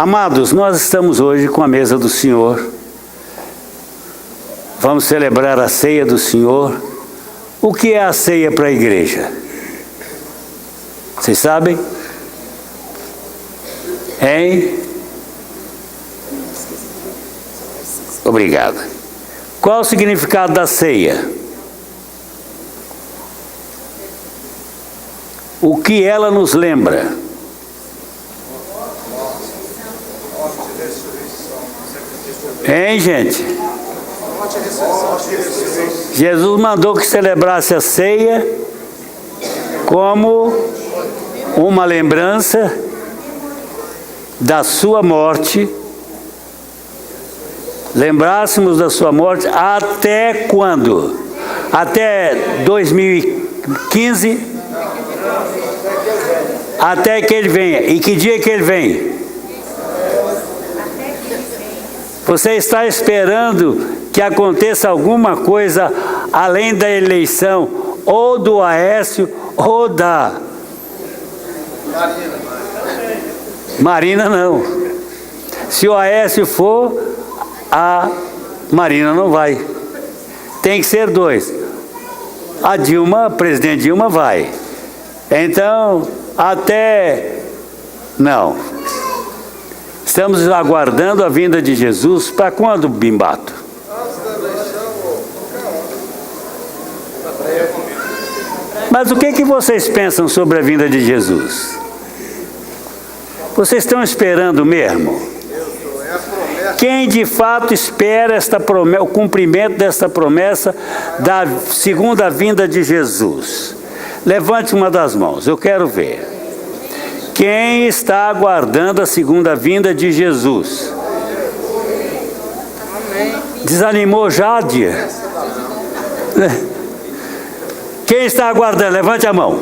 Amados, nós estamos hoje com a mesa do Senhor. Vamos celebrar a ceia do Senhor. O que é a ceia para a igreja? Vocês sabem? Hein? Obrigado. Qual o significado da ceia? O que ela nos lembra? Hein, gente? Jesus mandou que celebrasse a ceia como uma lembrança da sua morte. Lembrássemos da sua morte até quando? Até 2015? Até que ele venha. E que dia que ele vem? Você está esperando que aconteça alguma coisa além da eleição, ou do Aécio, ou da Marina, não. Se o Aécio for, a Marina não vai. Tem que ser dois. A Dilma, a presidente Dilma vai. Então, até... Não. Estamos aguardando a vinda de Jesus. Para quando, Bimbato? Mas o que vocês pensam sobre a vinda de Jesus? Vocês estão esperando mesmo? Quem de fato espera esta promessa, o cumprimento desta promessa da segunda vinda de Jesus? Levante uma das mãos, eu quero ver. Quem está aguardando a segunda vinda de Jesus? Desanimou já, Dia? Quem está aguardando? Levante a mão.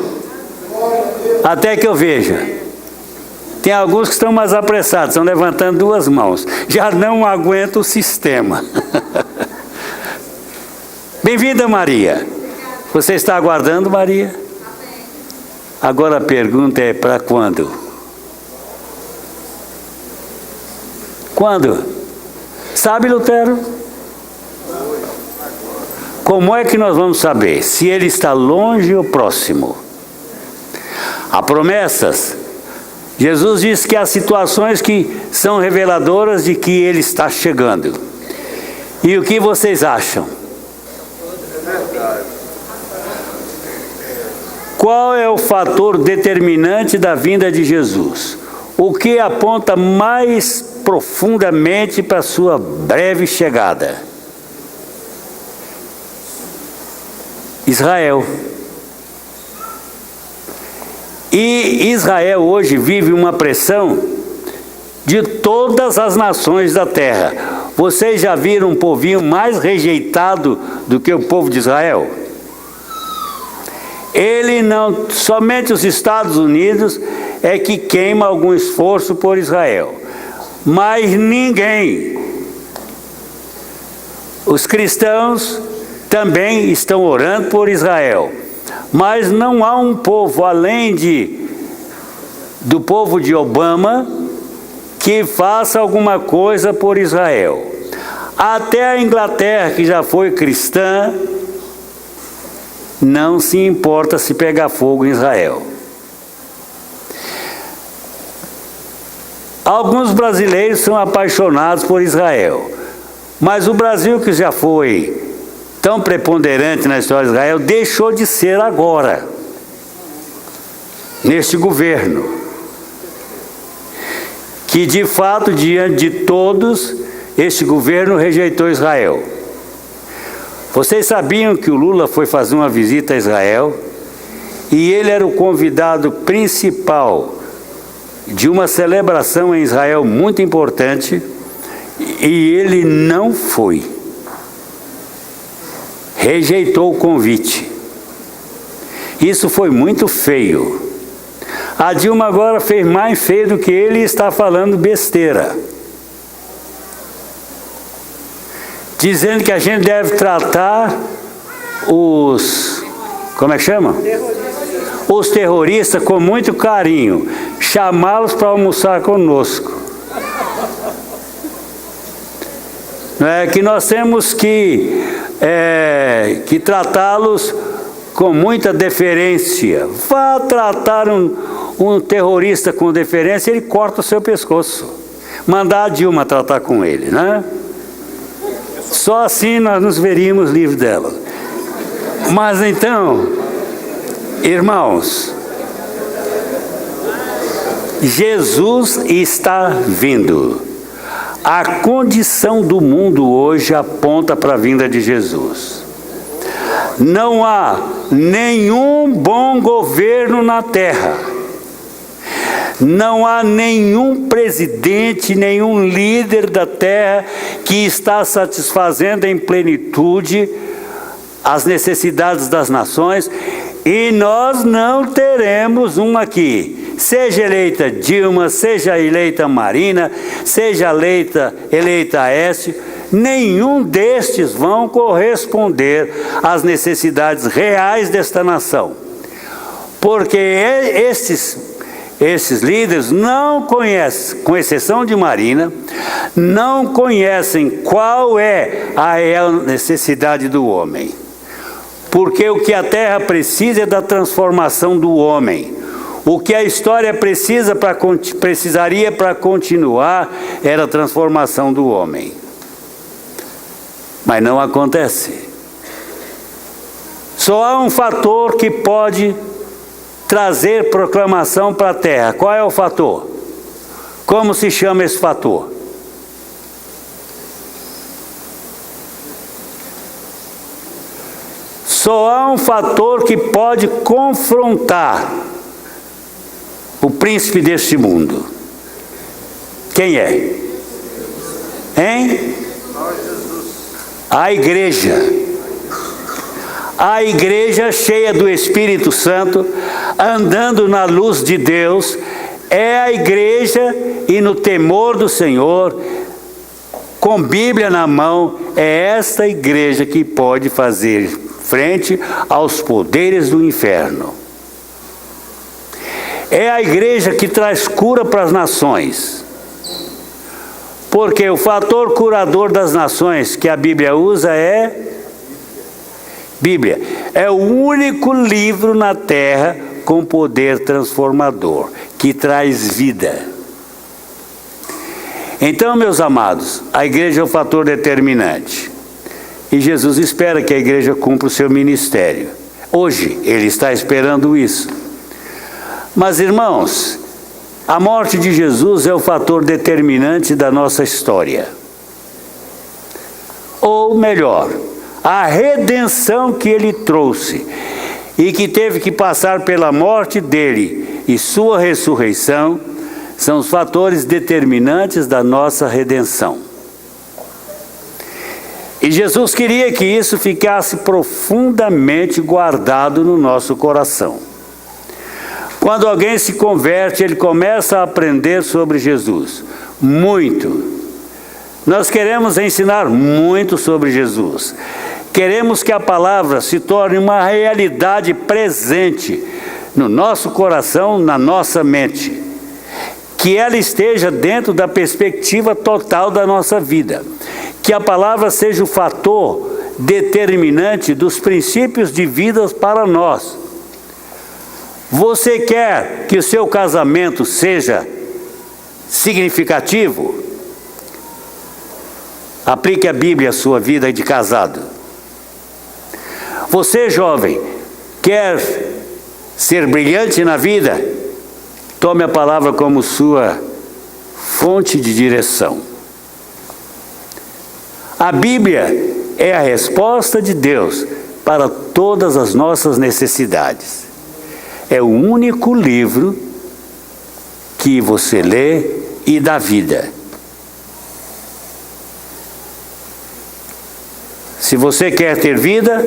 Até que eu veja. Tem alguns que estão mais apressados, estão levantando duas mãos. Já não aguenta o sistema. Bem-vinda, Maria. Você está aguardando, Maria? Agora a pergunta é para quando? Quando? Sabe, Lutero? Como é que nós vamos saber se ele está longe ou próximo? Há promessas. Jesus diz que há situações que são reveladoras de que ele está chegando. E o que vocês acham? Qual é o fator determinante da vinda de Jesus? O que aponta mais profundamente para a sua breve chegada? Israel. E Israel hoje vive uma pressão de todas as nações da terra. Vocês já viram um povinho mais rejeitado do que o povo de Israel? Ele não, somente os Estados Unidos é que queima algum esforço por Israel. Mas ninguém. Os cristãos também estão orando por Israel. Mas não há um povo, além do povo de Obama, que faça alguma coisa por Israel. Até a Inglaterra, que já foi cristã, não se importa se pegar fogo em Israel. Alguns brasileiros são apaixonados por Israel, mas o Brasil, que já foi tão preponderante na história de Israel, deixou de ser agora, neste governo, que de fato, diante de todos, este governo rejeitou Israel. Vocês sabiam que o Lula foi fazer uma visita a Israel e ele era o convidado principal de uma celebração em Israel muito importante e ele não foi. Rejeitou o convite. Isso foi muito feio. A Dilma agora fez mais feio do que ele e está falando besteira. Dizendo que a gente deve tratar os... Como é que chama? Os terroristas com muito carinho. Chamá-los para almoçar conosco. Não é que nós temos que tratá-los com muita deferência. Vá tratar um terrorista com deferência, ele corta o seu pescoço. Mandar a Dilma tratar com ele, né? Só assim nós nos veríamos livres dela. Mas então, irmãos, Jesus está vindo. A condição do mundo hoje aponta para a vinda de Jesus. Não há nenhum bom governo na terra. Não há nenhum presidente, nenhum líder da terra que está satisfazendo em plenitude as necessidades das nações, e nós não teremos um aqui. Seja eleita Dilma, seja eleita Marina, seja eleita Aécio, nenhum destes vão corresponder às necessidades reais desta nação. Porque esses líderes não conhecem, com exceção de Marina, não conhecem qual é a real necessidade do homem. Porque o que a terra precisa é da transformação do homem. O que a história precisaria para continuar era a transformação do homem. Mas não acontece. Só há um fator que pode trazer proclamação para a terra. Qual é o fator? Como se chama esse fator? Só há um fator que pode confrontar o príncipe deste mundo. Quem é? Hein? A igreja. A igreja cheia do Espírito Santo, andando na luz de Deus, é a igreja e no temor do Senhor, com Bíblia na mão, é esta igreja que pode fazer frente aos poderes do inferno. É a igreja que traz cura para as nações. Porque o fator curador das nações que a Bíblia usa é Bíblia. É o único livro na terra com poder transformador, que traz vida. Então, meus amados, a igreja é o fator determinante. E Jesus espera que a igreja cumpra o seu ministério. Hoje, ele está esperando isso. Mas, irmãos, a morte de Jesus é o fator determinante da nossa história. Ou melhor, a redenção que ele trouxe e que teve que passar pela morte dele e sua ressurreição são os fatores determinantes da nossa redenção. E Jesus queria que isso ficasse profundamente guardado no nosso coração. Quando alguém se converte, ele começa a aprender sobre Jesus. Muito. Nós queremos ensinar muito sobre Jesus. Queremos que a palavra se torne uma realidade presente no nosso coração, na nossa mente. Que ela esteja dentro da perspectiva total da nossa vida. Que a palavra seja o fator determinante dos princípios de vida para nós. Você quer que o seu casamento seja significativo? Aplique a Bíblia à sua vida de casado. Você, jovem, quer ser brilhante na vida? Tome a palavra como sua fonte de direção. A Bíblia é a resposta de Deus para todas as nossas necessidades. É o único livro que você lê e dá vida. Se você quer ter vida,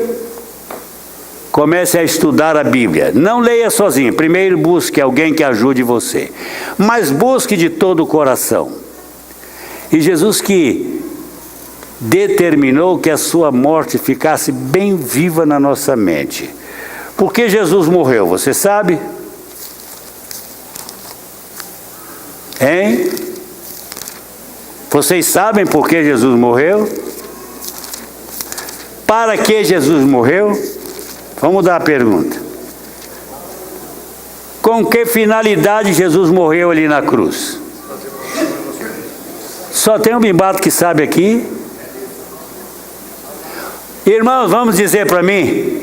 comece a estudar a Bíblia. Não leia sozinho. Primeiro busque alguém que ajude você. Mas busque de todo o coração. E Jesus que determinou que a sua morte ficasse bem viva na nossa mente. Por que Jesus morreu? Você sabe? Hein? Vocês sabem por que Jesus morreu? Para que Jesus morreu? Vamos mudar a pergunta. Com que finalidade Jesus morreu ali na cruz? Só tem um bimbado que sabe aqui. Irmãos, vamos dizer para mim,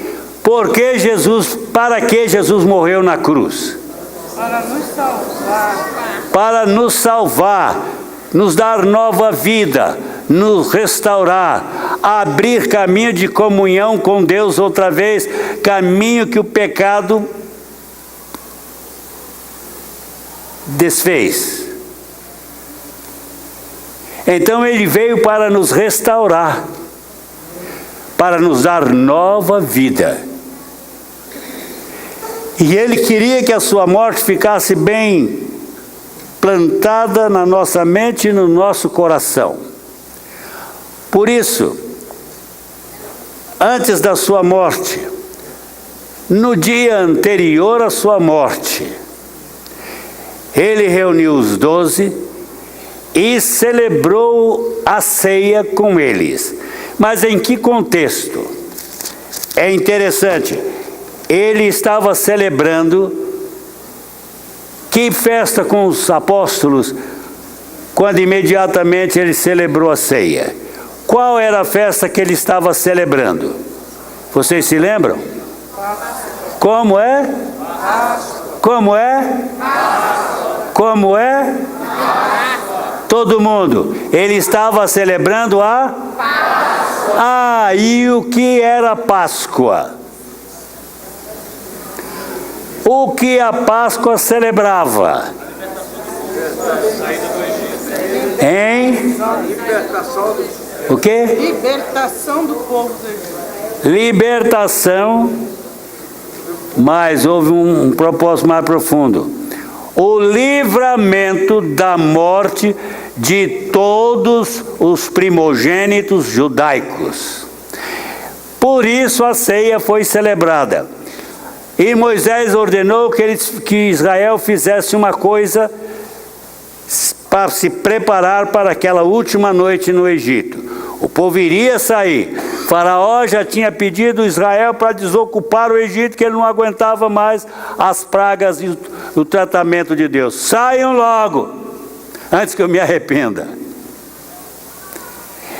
para que Jesus morreu na cruz? Para nos salvar. Para nos salvar, nos dar nova vida, nos restaurar, abrir caminho de comunhão com Deus outra vez, caminho que o pecado desfez. Então ele veio para nos restaurar, para nos dar nova vida. E ele queria que a sua morte ficasse bem plantada na nossa mente e no nosso coração. Por isso, antes da sua morte, no dia anterior à sua morte, ele reuniu os 12 e celebrou a ceia com eles. Mas em que contexto? É interessante, ele estava celebrando que festa com os apóstolos, quando imediatamente ele celebrou a ceia? Qual era a festa que ele estava celebrando? Vocês se lembram? Como é? Como é? Como é? Todo mundo. Ele estava celebrando a Páscoa. Ah, e o que era Páscoa? O que a Páscoa celebrava? Hein? O quê? Libertação do povo do Egito. Libertação, mas houve um propósito mais profundo. O livramento da morte de todos os primogênitos judaicos. Por isso a ceia foi celebrada. E Moisés ordenou que Israel fizesse uma coisa para se preparar para aquela última noite no Egito. O povo iria sair. Faraó já tinha pedido Israel para desocupar o Egito, que ele não aguentava mais as pragas e o tratamento de Deus. Saiam logo, antes que eu me arrependa.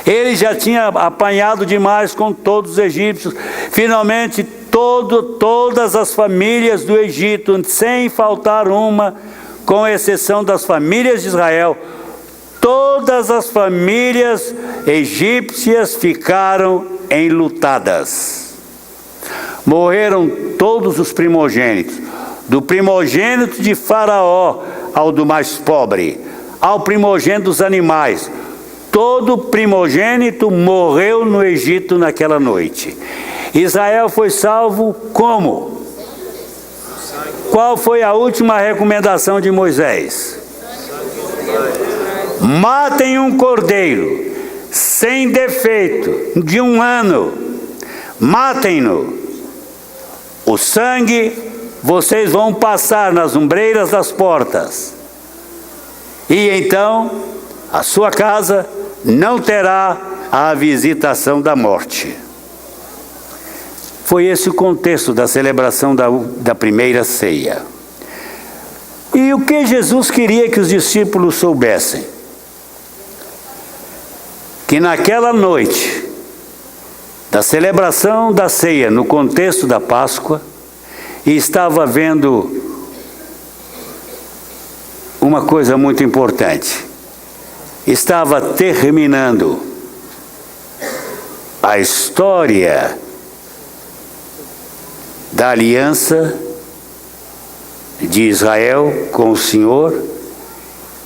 Ele já tinha apanhado demais com todos os egípcios. Finalmente, todas as famílias do Egito, sem faltar uma, com exceção das famílias de Israel, todas as famílias egípcias ficaram enlutadas. Morreram todos os primogênitos, do primogênito de Faraó ao do mais pobre, ao primogênito dos animais. Todo primogênito morreu no Egito naquela noite. Israel foi salvo como? Qual foi a última recomendação de Moisés? Matem um cordeiro sem defeito, de 1 ano. Matem-no. O sangue vocês vão passar nas ombreiras das portas. E então a sua casa não terá a visitação da morte. Foi esse o contexto da celebração da primeira ceia. E o que Jesus queria que os discípulos soubessem? Que naquela noite da celebração da ceia, no contexto da Páscoa, estava havendo uma coisa muito importante. Estava terminando a história da aliança de Israel com o Senhor,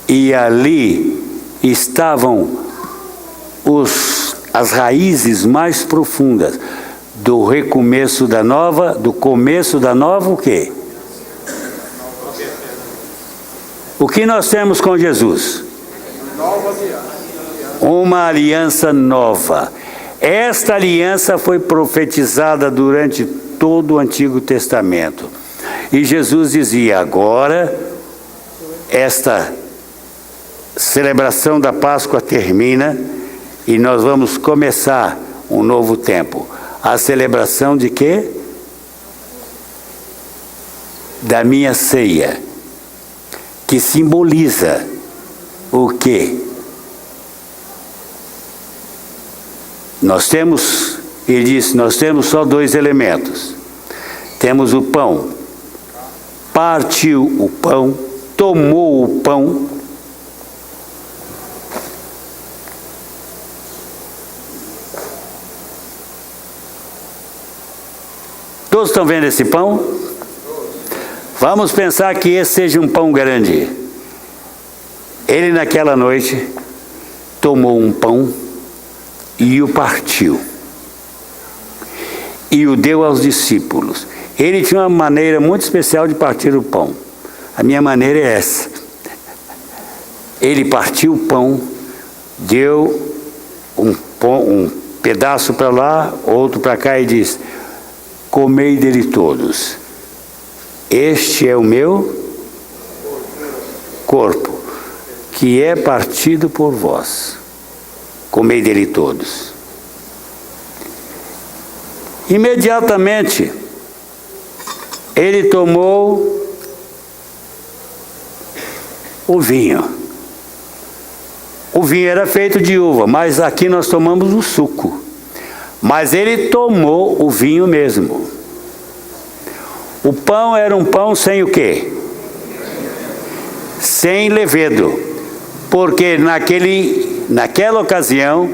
e ali estavam as raízes mais profundas do recomeço do começo da nova, o quê? O que nós temos com Jesus? Uma aliança nova. Esta aliança foi profetizada durante todo o Antigo Testamento. E Jesus dizia: agora, esta celebração da Páscoa termina e nós vamos começar um novo tempo. A celebração de quê? Da minha ceia, que simboliza o quê? Nós temos, ele disse, nós temos só 2 elementos. Temos o pão, partiu o pão, tomou o pão. Todos estão vendo esse pão? Vamos pensar que esse seja um pão grande. Ele naquela noite tomou um pão e o partiu. E o deu aos discípulos. Ele tinha uma maneira muito especial de partir o pão. A minha maneira é essa. Ele partiu o pão, deu um pedaço para lá, outro para cá e disse: comei dele todos. Este é o meu corpo, que é partido por vós. Comei dele todos. Imediatamente, ele tomou o vinho. O vinho era feito de uva, mas aqui nós tomamos o suco. Mas ele tomou o vinho mesmo. O pão era um pão sem o quê? Sem levedo. Porque naquela ocasião,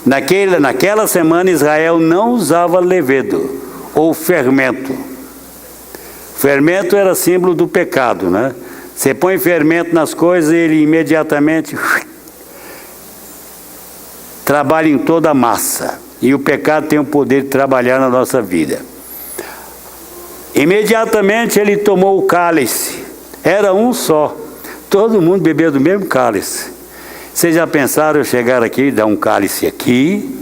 naquela semana, Israel não usava levedo ou fermento. Fermento era símbolo do pecado, né? Você põe fermento nas coisas e ele imediatamente trabalha em toda a massa. E o pecado tem o poder de trabalhar na nossa vida. Imediatamente ele tomou o cálice. Era um só. Todo mundo bebeu do mesmo cálice. Vocês já pensaram em chegar aqui e dar um cálice aqui,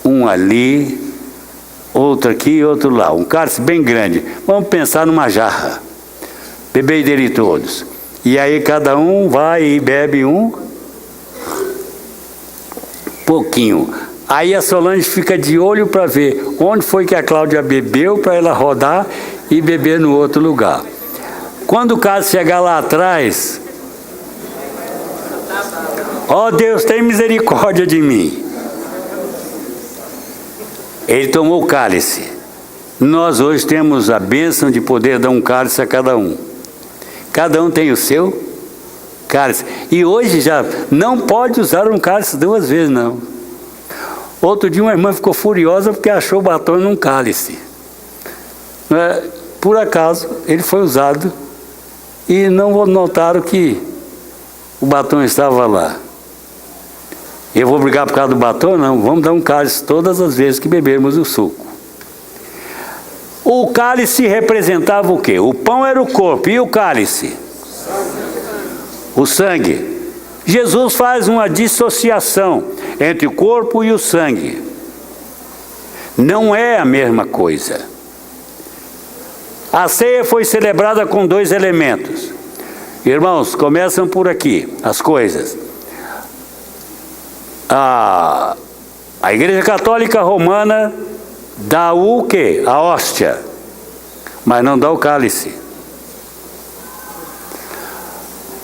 um ali, outro aqui e outro lá. Um cálice bem grande. Vamos pensar numa jarra. Bebei dele todos. E aí cada um vai e bebe um pouquinho. Aí a Solange fica de olho para ver onde foi que a Cláudia bebeu, para ela rodar e beber no outro lugar. Quando o cálice chegar lá atrás, ó Deus, tem misericórdia de mim. Ele tomou o cálice. Nós hoje temos a bênção de poder dar um cálice a cada um. Cada um tem o seu cálice. E hoje já não pode usar um cálice 2 vezes, não. Outro dia uma irmã ficou furiosa porque achou o batom num cálice. Por acaso, ele foi usado e não notaram que o batom estava lá. Eu vou brigar por causa do batom? Não, vamos dar um cálice todas as vezes que bebermos o suco. O cálice representava o quê? O pão era o corpo e o cálice? O sangue. Jesus faz uma dissociação entre o corpo e o sangue. Não é a mesma coisa. A ceia foi celebrada com 2 elementos. Irmãos, começam por aqui as coisas. A Igreja Católica Romana dá o quê? A hóstia, mas não dá o cálice.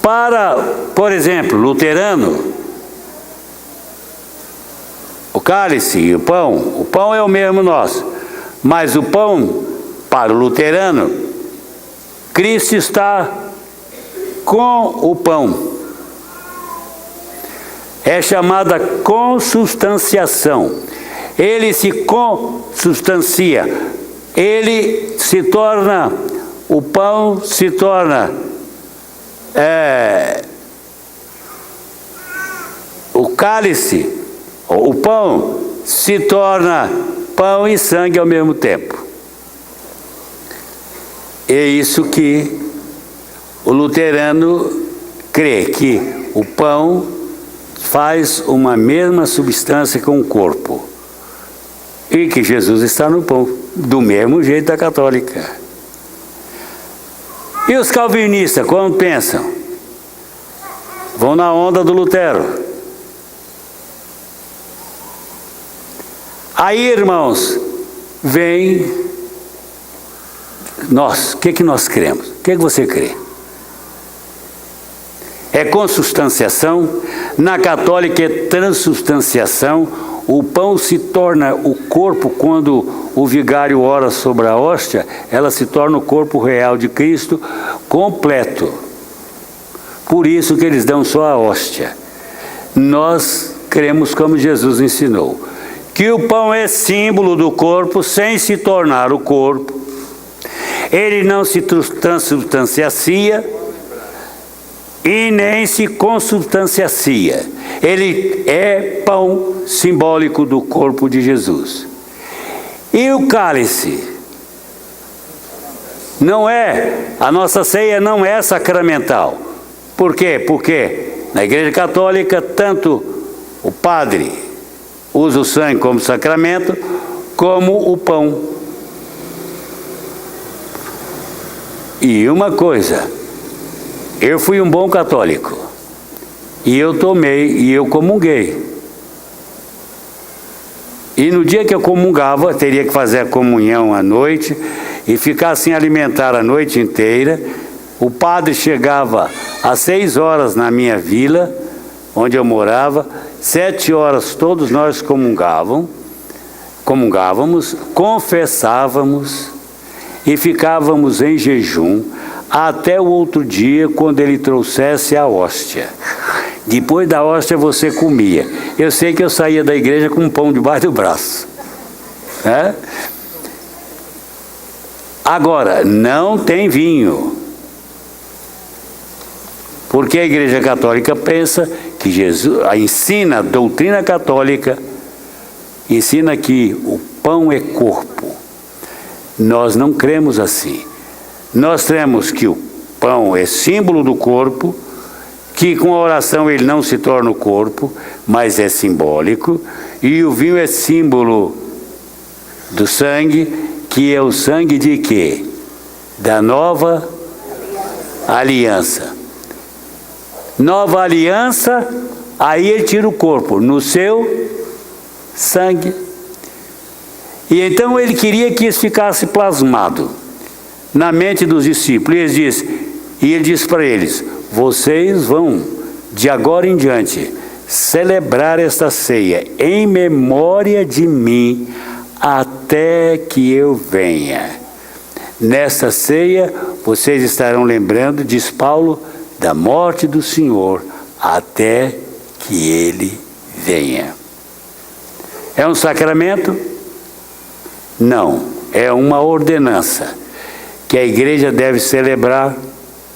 Para, por exemplo, luterano, o cálice e o pão é o mesmo nosso, mas o pão, para o luterano, Cristo está com o pão. É chamada consubstanciação. Ele se consubstancia, ele se torna, o pão se torna o cálice, o pão se torna pão e sangue ao mesmo tempo. É isso que o luterano crê, que o pão faz uma mesma substância com o corpo. E que Jesus está no pão, do mesmo jeito da católica. E os calvinistas, quando pensam? vão na onda do Lutero. Aí, irmãos, vem nós. O que nós cremos? O que você crê? É consubstanciação. Na católica é transubstanciação. O pão se torna o corpo quando o vigário ora sobre a hóstia, ela se torna o corpo real de Cristo completo. Por isso que eles dão só a hóstia. Nós cremos como Jesus ensinou, que o pão é símbolo do corpo sem se tornar o corpo. Ele não se transubstancia e nem se consubstancia. Ele é pão simbólico do corpo de Jesus. E o cálice? Não é, a nossa ceia não é sacramental. Por quê? Porque na Igreja Católica, tanto o padre usa o sangue como sacramento, como o pão. E uma coisa, eu fui um bom católico, e eu tomei, e eu comunguei. E no dia que eu comungava, teria que fazer a comunhão à noite, e ficar sem alimentar a noite inteira. O padre chegava às 6 horas na minha vila, onde eu morava, 7 horas todos nós comungávamos, confessávamos e ficávamos em jejum até o outro dia, quando ele trouxesse a hóstia. Depois da hóstia você comia. Eu sei que eu saía da igreja com um pão debaixo do braço. Agora, não tem vinho. Porque a Igreja Católica pensa que Jesus ensina, a doutrina católica ensina que o pão é corpo. Nós não cremos assim. Nós cremos que o pão é símbolo do corpo, que com a oração ele não se torna o corpo, mas é simbólico, e o vinho é símbolo do sangue, que é o sangue de quê? Da nova aliança. Nova aliança, aí ele tira o corpo, no seu sangue. E então ele queria que isso ficasse plasmado na mente dos discípulos. E ele disse para eles: vocês vão, de agora em diante, celebrar esta ceia em memória de mim, até que eu venha. Nesta ceia, vocês estarão lembrando, diz Paulo, da morte do Senhor, até que Ele venha. É um sacramento? Não, é uma ordenança, que a igreja deve celebrar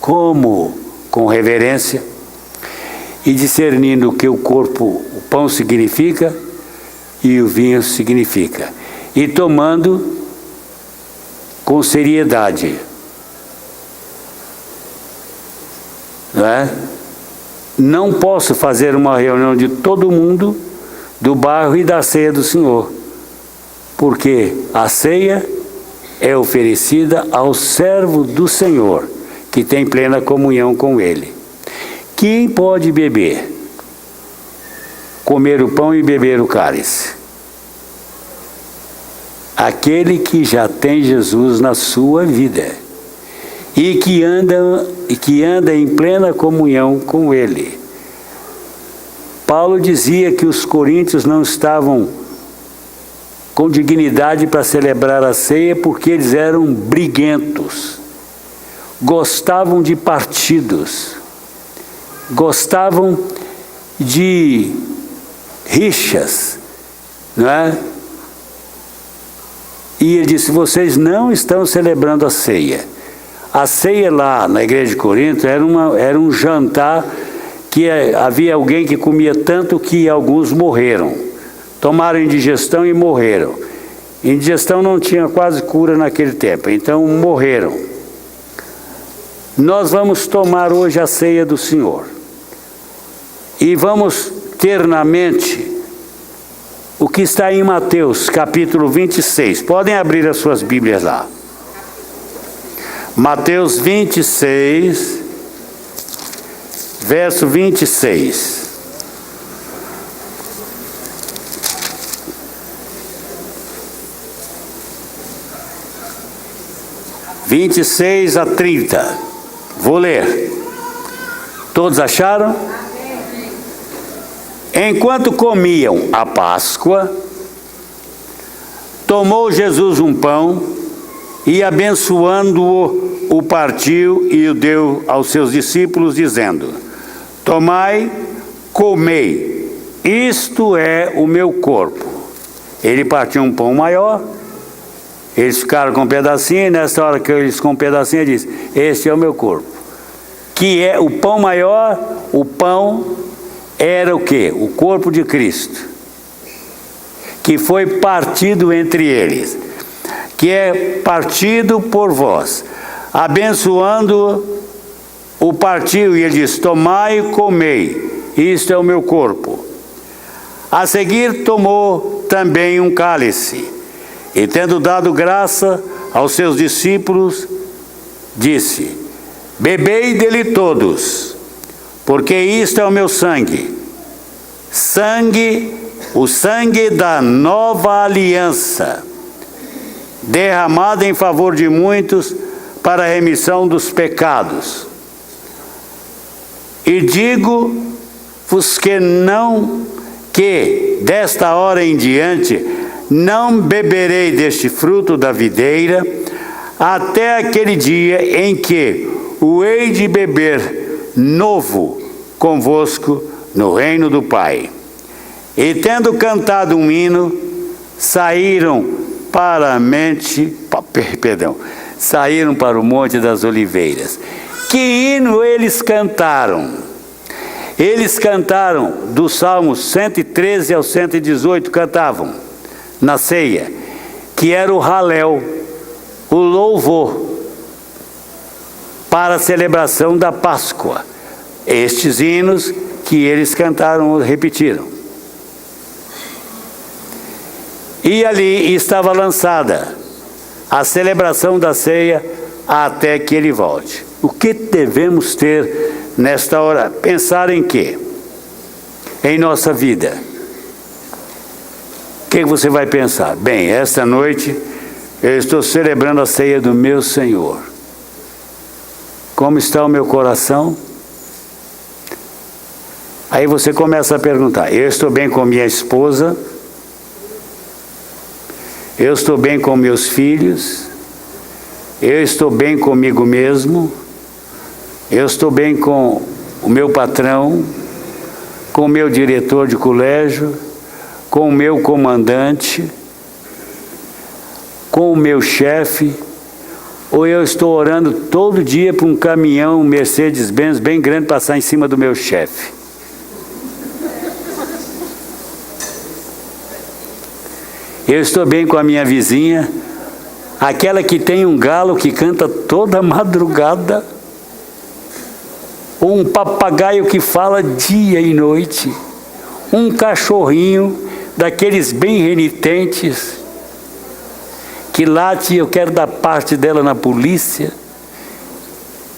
como? Com reverência, e discernindo o que o pão significa e o vinho significa, e tomando com seriedade. Não posso fazer uma reunião de todo mundo do bairro e da ceia do Senhor, porque a ceia é oferecida ao servo do Senhor, que tem plena comunhão com Ele. Quem pode beber? Comer o pão e beber o cálice? Aquele que já tem Jesus na sua vida e que anda em plena comunhão com Ele. Paulo dizia que os coríntios não estavam com dignidade para celebrar a ceia porque eles eram briguentos, gostavam de partidos, gostavam de rixas, não é? E ele disse: vocês não estão celebrando a ceia. A ceia lá na igreja de Corinto era um jantar que havia alguém que comia tanto que alguns morreram. Tomaram indigestão e morreram. Indigestão não tinha quase cura naquele tempo, então morreram. Nós vamos tomar hoje a ceia do Senhor. E vamos ter na mente o que está em Mateus, capítulo 26. Podem abrir as suas Bíblias lá. Mateus 26, verso 26. (26 a 30). Vou ler. Todos acharam? Enquanto comiam a Páscoa, tomou Jesus um pão e, abençoando-o, o partiu e o deu aos seus discípulos, dizendo: tomai, comei, isto é o meu corpo. Ele partiu um pão maior, eles ficaram com um pedacinho, e nessa hora que eles com um pedacinho, ele disse: este é o meu corpo. Que é o pão maior, o pão era o quê? O corpo de Cristo, que foi partido entre eles, que é partido por vós. Abençoando, o partiu, e ele diz: tomai e comei, isto é o meu corpo. A seguir tomou também um cálice, e tendo dado graça aos seus discípulos, disse: bebei dele todos, porque isto é o meu sangue, o sangue da nova aliança, derramado em favor de muitos para a remissão dos pecados. E digo-vos que desta hora em diante não beberei deste fruto da videira, até aquele dia em que o hei de beber novo convosco no reino do Pai. E tendo cantado um hino, saíram para o Monte das Oliveiras. Que hino eles cantaram? Eles cantaram do Salmo 113 ao 118, cantavam na ceia, que era o Halel, o louvor, para a celebração da Páscoa. Estes hinos que eles cantaram, repetiram. E ali estava lançada a celebração da ceia até que ele volte. O que devemos ter nesta hora? Pensar em quê? Em nossa vida. O que você vai pensar? Bem, esta noite eu estou celebrando a ceia do meu Senhor. Como está o meu coração? Aí você começa a perguntar: eu estou bem com minha esposa? Eu estou bem com meus filhos? Eu estou bem comigo mesmo? Eu estou bem com o meu patrão? Com o meu diretor de colégio? Com o meu comandante? Com o meu chefe? Ou eu estou orando todo dia para um caminhão, um Mercedes-Benz bem grande passar em cima do meu chefe? Eu estou bem com a minha vizinha, aquela que tem um galo que canta toda madrugada, ou um papagaio que fala dia e noite, um cachorrinho daqueles bem renitentes, que late e eu quero dar parte dela na polícia.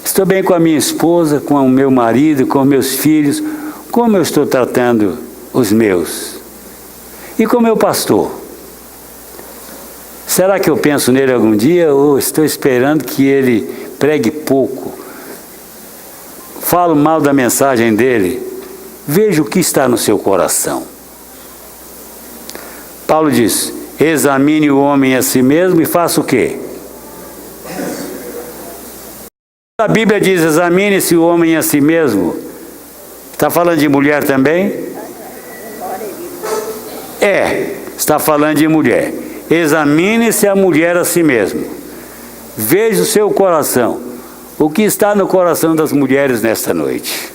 Estou bem com a minha esposa, com o meu marido, com meus filhos. Como eu estou tratando os meus? E com o meu pastor? Será que eu penso nele algum dia, ou estou esperando que ele pregue pouco? Falo mal da mensagem dele? Veja o que está no seu coração. Paulo diz: examine o homem a si mesmo e faça o quê? A Bíblia diz: examine-se o homem a si mesmo. Está falando de mulher também? Está falando de mulher. Examine-se a mulher a si mesmo. Veja o seu coração. O que está no coração das mulheres nesta noite?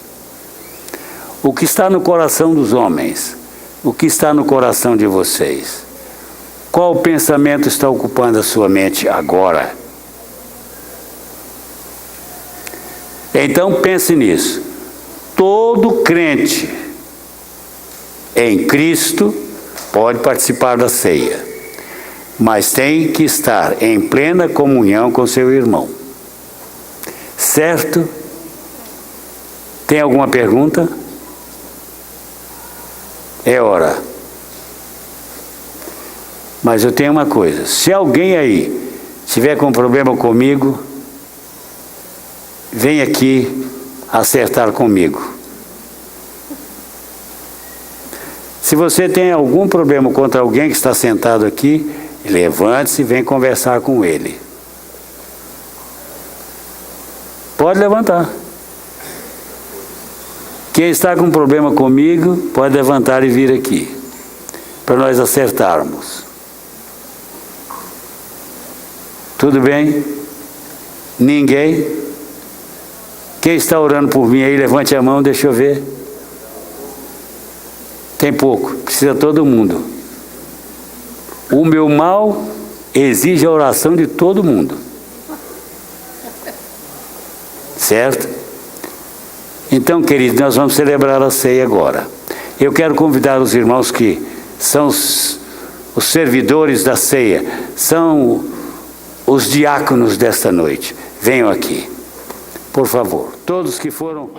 O que está no coração dos homens? O que está no coração de vocês? Qual pensamento está ocupando a sua mente agora? Então pense nisso. Todo crente em Cristo pode participar da ceia, mas tem que estar em plena comunhão com seu irmão. Certo? Tem alguma pergunta? É hora. Mas eu tenho uma coisa, se alguém aí tiver com problema comigo, vem aqui acertar comigo. Se você tem algum problema contra alguém que está sentado aqui, levante-se e vem conversar com ele. Pode levantar. Quem está com problema comigo, pode levantar e vir aqui, para nós acertarmos. Tudo bem? Ninguém? Quem está orando por mim aí, levante a mão, deixa eu ver. Tem pouco, precisa todo mundo. O meu mal exige a oração de todo mundo. Certo? Então, queridos, nós vamos celebrar a ceia agora. Eu quero convidar os irmãos que são os servidores da ceia, são os diáconos desta noite. Venham aqui, por favor. Todos que foram...